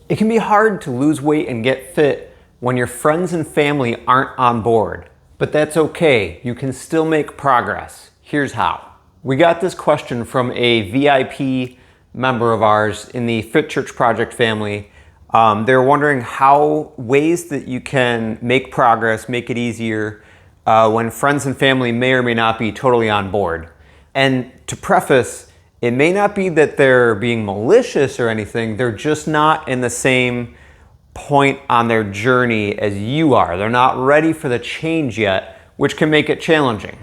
It can be hard to lose weight and get fit when your friends and family aren't on board, but that's okay. You can still make progress. Here's how. We got this question from a VIP member of ours in the FitChurch Project family. They're wondering how ways that you can make progress, make it easier when friends and family may or may not be totally on board. And to preface, it may not be that they're being malicious or anything, they're just not in the same point on their journey as you are. They're not ready for the change yet, which can make it challenging.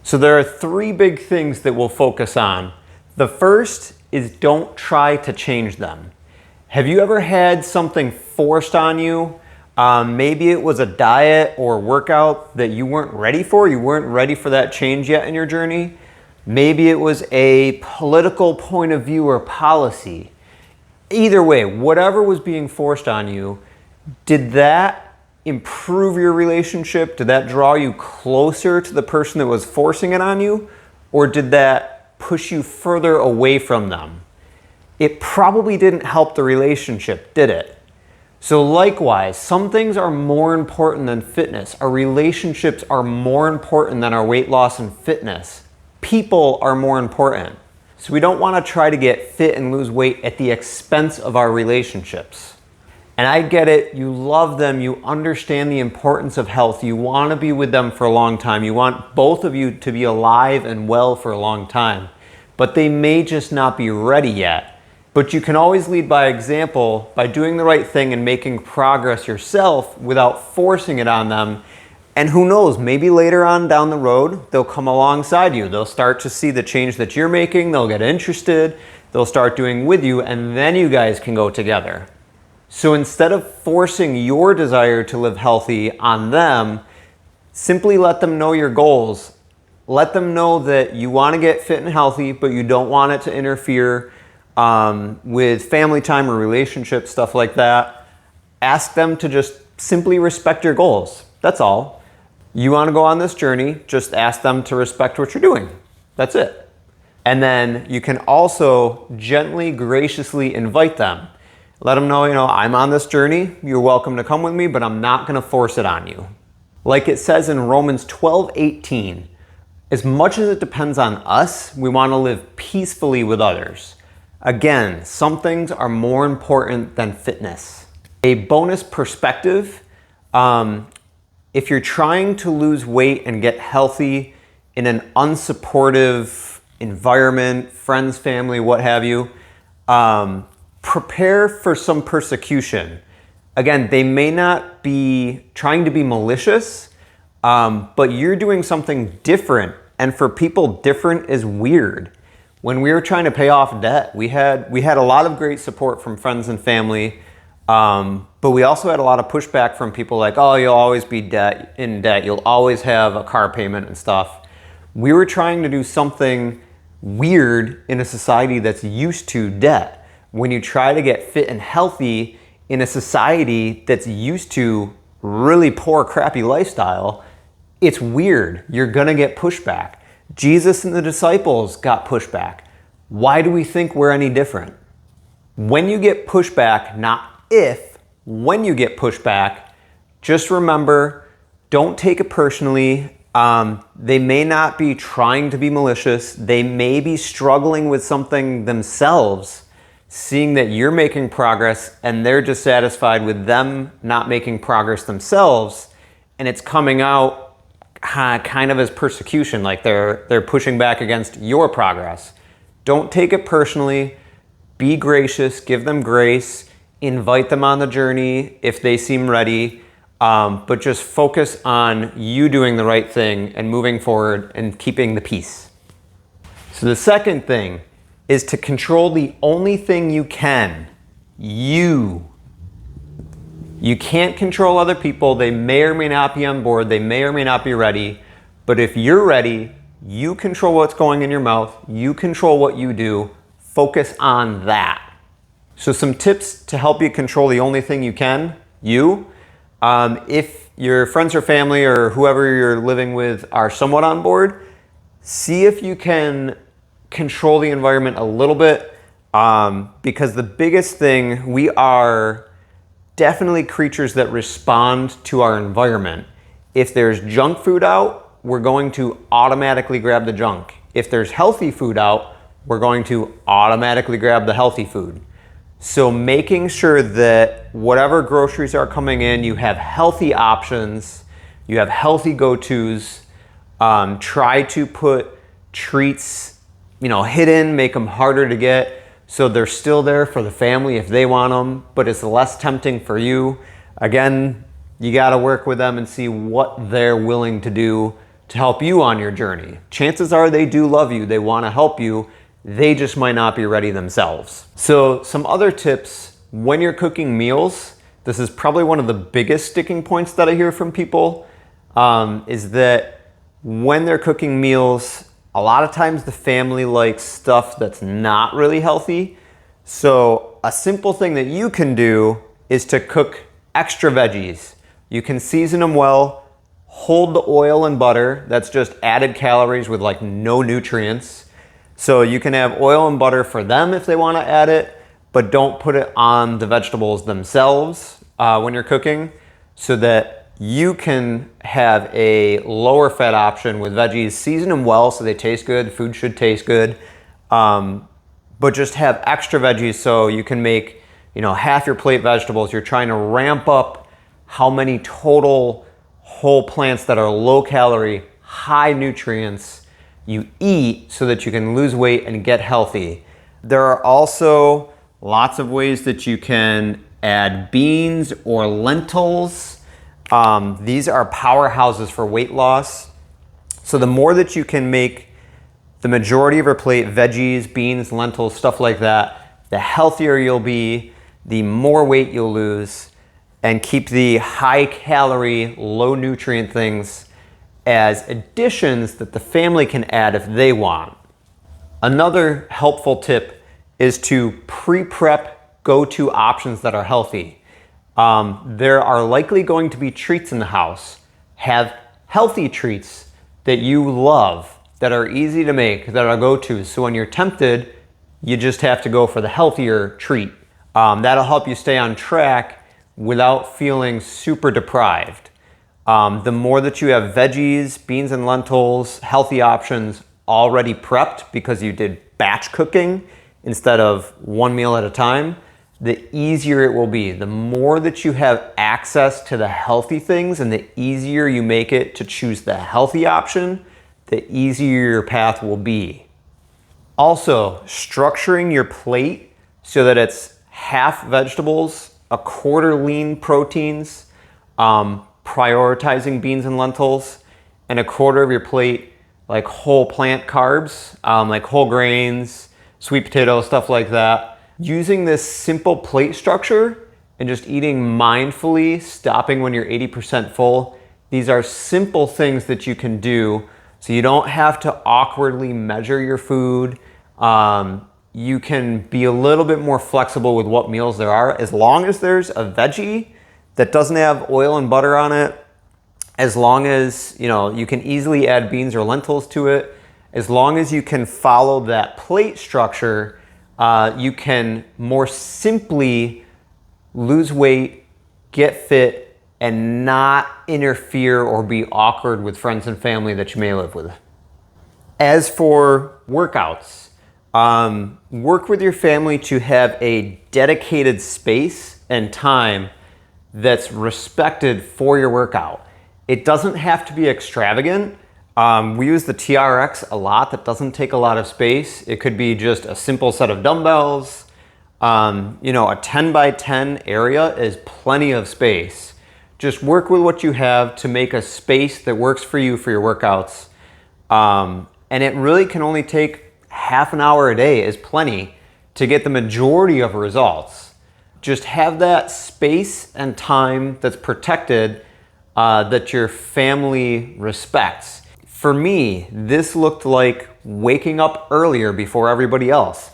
So there are three big things that we'll focus on. The first is don't try to change them. Have you ever had something forced on you? Maybe it was a diet or workout that you weren't ready for. You weren't ready for that change yet in your journey. Maybe it was a political point of view or policy. Either way, whatever was being forced on you, did that improve your relationship? Did that draw you closer to the person that was forcing it on you? Or did that push you further away from them? It probably didn't help the relationship, did it? So likewise, some things are more important than fitness. Our relationships are more important than our weight loss and fitness. People are more important. So we don't want to try to get fit and lose weight at the expense of our relationships. And I get it, you love them, you understand the importance of health, you want to be with them for a long time, you want both of you to be alive and well for a long time, but they may just not be ready yet. But you can always lead by example by doing the right thing and making progress yourself without forcing it on them. And who knows, maybe later on down the road, they'll come alongside you. They'll start to see the change that you're making. They'll get interested. They'll start doing with you, and then you guys can go together. So instead of forcing your desire to live healthy on them, simply let them know your goals. Let them know that you want to get fit and healthy, but you don't want it to interfere with family time or relationships, stuff like that. Ask them to just simply respect your goals. That's all. You want to go on this journey, just ask them to respect what you're doing. That's it. And then you can also gently, graciously invite them. Let them know, I'm on this journey. You're welcome to come with me, but I'm not going to force it on you. Like it says in Romans 12:18, as much as it depends on us, we want to live peacefully with others. Again, some things are more important than fitness. A bonus perspective, if you're trying to lose weight and get healthy in an unsupportive environment, friends, family, what have you, prepare for some persecution. Again, they may not be trying to be malicious, but you're doing something different. And for people, different is weird. When we were trying to pay off debt, we had a lot of great support from friends and family. But we also had a lot of pushback from people like, oh, you'll always be in debt. You'll always have a car payment and stuff. We were trying to do something weird in a society that's used to debt. When you try to get fit and healthy in a society that's used to really poor, crappy lifestyle, it's weird. You're gonna get pushback. Jesus and the disciples got pushback. Why do we think we're any different? When you get pushback, not if, when you get pushback, just remember, don't take it personally. They may not be trying to be malicious. They may be struggling with something themselves, seeing that you're making progress and they're dissatisfied with them not making progress themselves, and it's coming out kind of as persecution, like they're pushing back against your progress. Don't take it personally. Be gracious, give them grace, invite them on the journey if they seem ready, but just focus on you doing the right thing and moving forward and keeping the peace. So the second thing is to control the only thing you can, you. You can't control other people. They may or may not be on board. They may or may not be ready. But if you're ready, you control what's going in your mouth. You control what you do. Focus on that. So some tips to help you control the only thing you can, you. If your friends or family or whoever you're living with are somewhat on board, see if you can control the environment a little bit. Because the biggest thing, we are definitely creatures that respond to our environment. If there's junk food out, we're going to automatically grab the junk. If there's healthy food out, we're going to automatically grab the healthy food. So making sure that whatever groceries are coming in, you have healthy options, you have healthy go-tos. Try to put treats, hidden, make them harder to get, so they're still there for the family if they want them, but it's less tempting for you. Again, you got to work with them and see what they're willing to do to help you on your journey. Chances are they do love you, they want to help you, they just might not be ready themselves. So some other tips when you're cooking meals, this is probably one of the biggest sticking points that I hear from people, is that when they're cooking meals, a lot of times the family likes stuff that's not really healthy. So a simple thing that you can do is to cook extra veggies. You can season them well, hold the oil and butter, that's just added calories with like no nutrients. So you can have oil and butter for them if they want to add it, but don't put it on the vegetables themselves when you're cooking, so that you can have a lower fat option with veggies. Season them well so they taste good. Food should taste good. But just have extra veggies so you can make, half your plate vegetables. You're trying to ramp up how many total whole plants that are low calorie, high nutrients you eat so that you can lose weight and get healthy. There are also lots of ways that you can add beans or lentils. These are powerhouses for weight loss. So the more that you can make the majority of your plate veggies, beans, lentils, stuff like that, the healthier you'll be, the more weight you'll lose, and keep the high calorie, low nutrient things as additions that the family can add if they want. Another helpful tip is to pre-prep go-to options that are healthy. There are likely going to be treats in the house. Have healthy treats that you love, that are easy to make, that are go-tos. So when you're tempted, you just have to go for the healthier treat. That'll help you stay on track without feeling super deprived. The more that you have veggies, beans and lentils, healthy options already prepped because you did batch cooking instead of one meal at a time, the easier it will be. The more that you have access to the healthy things and the easier you make it to choose the healthy option, the easier your path will be. Also, structuring your plate so that it's half vegetables, a quarter lean proteins, prioritizing beans and lentils, and a quarter of your plate like whole plant carbs, like whole grains, sweet potatoes, stuff like that. Using this simple plate structure and just eating mindfully, stopping when you're 80% full, these are simple things that you can do so you don't have to awkwardly measure your food. You can be a little bit more flexible with what meals there are, as long as there's a veggie that doesn't have oil and butter on it, as long as you can easily add beans or lentils to it, as long as you can follow that plate structure, you can more simply lose weight, get fit, and not interfere or be awkward with friends and family that you may live with. As for workouts, work with your family to have a dedicated space and time that's respected for your workout. It doesn't have to be extravagant. We use the TRX a lot. That doesn't take a lot of space. It could be just a simple set of dumbbells. A 10 by 10 area is plenty of space. Just work with what you have to make a space that works for you for your workouts. And it really can only take half an hour a day is plenty to get the majority of results. Just have that space and time that's protected, that your family respects. For me, this looked like waking up earlier before everybody else.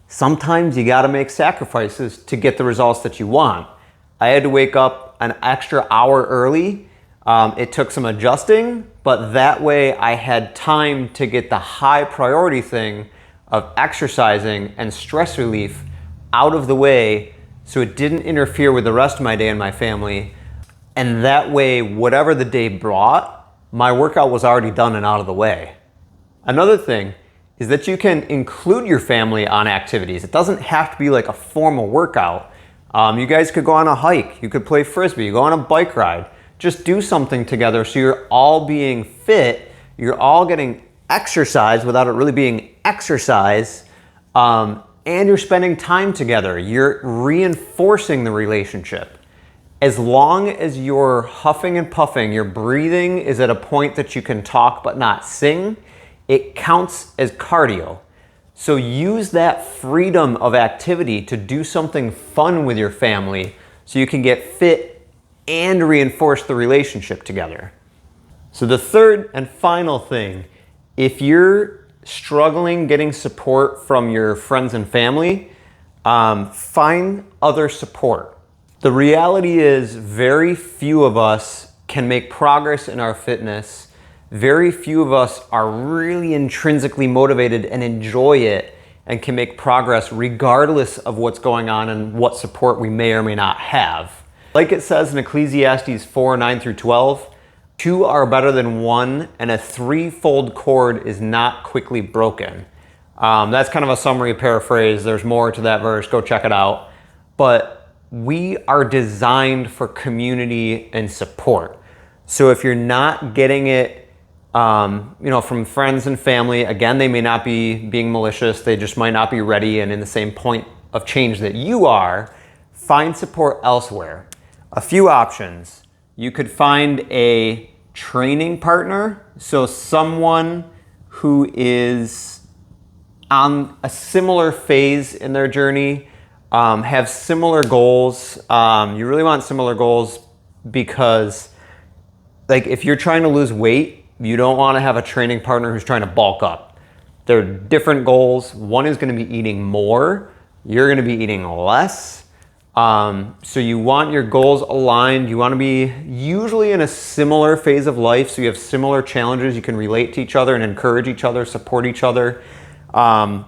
Sometimes you gotta make sacrifices to get the results that you want. I had to wake up an extra hour early. It took some adjusting, but that way I had time to get the high priority thing, of exercising and stress relief out of the way so it didn't interfere with the rest of my day and my family. And that way, whatever the day brought, my workout was already done and out of the way. Another thing is that you can include your family on activities. It doesn't have to be like a formal workout. You guys could go on a hike, you could play Frisbee, go on a bike ride. Just do something together so you're all being fit, you're all getting exercise without it really being exercise, and you're spending time together. You're reinforcing the relationship. As long as you're huffing and puffing, your breathing is at a point that you can talk but not sing, it counts as cardio. So use that freedom of activity to do something fun with your family so you can get fit and reinforce the relationship together. So the third and final thing, if you're struggling getting support from your friends and family, find other support. The reality is very few of us can make progress in our fitness. Very few of us are really intrinsically motivated and enjoy it and can make progress regardless of what's going on and what support we may or may not have. Like it says in Ecclesiastes 4:9-12, 2 are better than 1, and a 3-fold cord is not quickly broken. That's kind of a summary paraphrase. There's more to that verse. Go check it out. But we are designed for community and support. So if you're not getting it from friends and family, again, they may not be being malicious. They just might not be ready and in the same point of change that you are. Find support elsewhere. A few options. You could find a training partner, so someone who is on a similar phase in their journey, have similar goals. You really want similar goals because, like, if you're trying to lose weight, you don't want to have a training partner who's trying to bulk up. They're different goals. One is going to be eating more. You're going to be eating less. So you want your goals aligned. You want to be usually in a similar phase of life, so you have similar challenges. You can relate to each other and encourage each other, support each other. But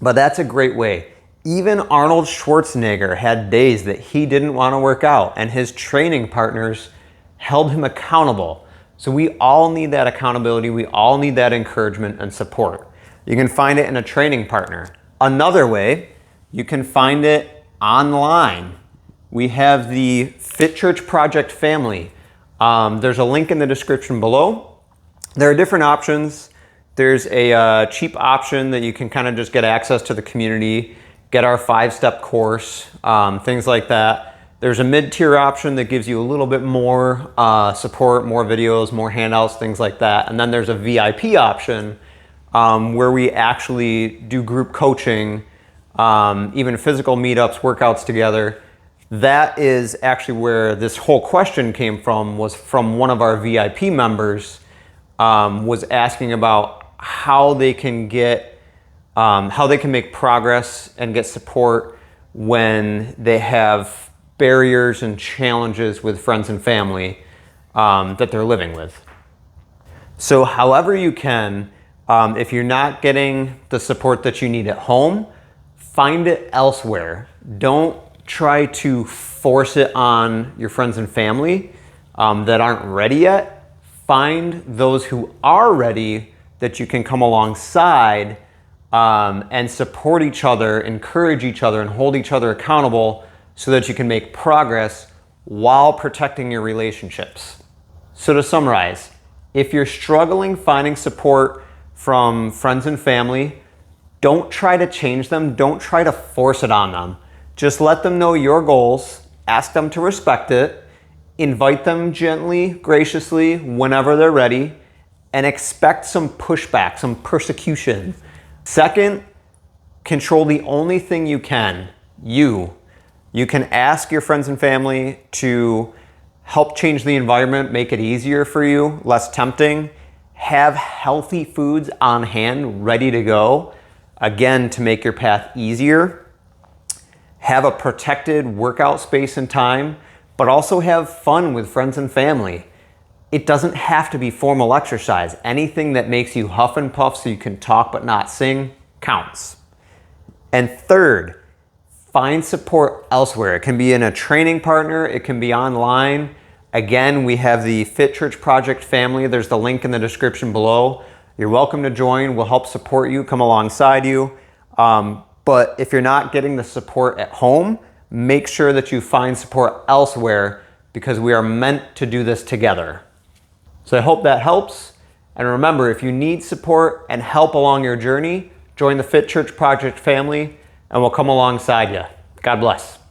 that's a great way. Even Arnold Schwarzenegger had days that he didn't want to work out, and his training partners held him accountable. So we all need that accountability. We all need that encouragement and support. You can find it in a training partner. Another way, you can find it online. We have the FitChurch Project family. There's a link in the description below. There are different options. There's a cheap option that you can kind of just get access to the community, get our 5-step course, things like that. There's a mid-tier option that gives you a little bit more support, more videos, more handouts, things like that. And then there's a VIP option where we actually do group coaching, even physical meetups, workouts together. That is actually where this whole question came from, was from one of our VIP members, was asking about how they can make progress and get support when they have barriers and challenges with friends and family that they're living with. So however you can, if you're not getting the support that you need at home, find it elsewhere. Don't try to force it on your friends and family that aren't ready yet. Find those who are ready that you can come alongside and support each other, encourage each other, and hold each other accountable so that you can make progress while protecting your relationships. So to summarize, if you're struggling finding support from friends and family, don't try to change them. Don't try to force it on them. Just let them know your goals, ask them to respect it, invite them gently, graciously, whenever they're ready, and expect some pushback, some persecution. Second, control the only thing you can, you. You can ask your friends and family to help change the environment, make it easier for you, less tempting. Have healthy foods on hand, ready to go, again, to make your path easier. Have a protected workout space and time, but also have fun with friends and family. It doesn't have to be formal exercise. Anything that makes you huff and puff so you can talk but not sing counts. And third, find support elsewhere. It can be in a training partner, it can be online. Again, we have the FitChurch Project family. There's the link in the description below. You're welcome to join. We'll help support you, come alongside you. But if you're not getting the support at home, make sure that you find support elsewhere because we are meant to do this together. So I hope that helps. And remember, if you need support and help along your journey, join the FitChurch Project family and we'll come alongside you. God bless.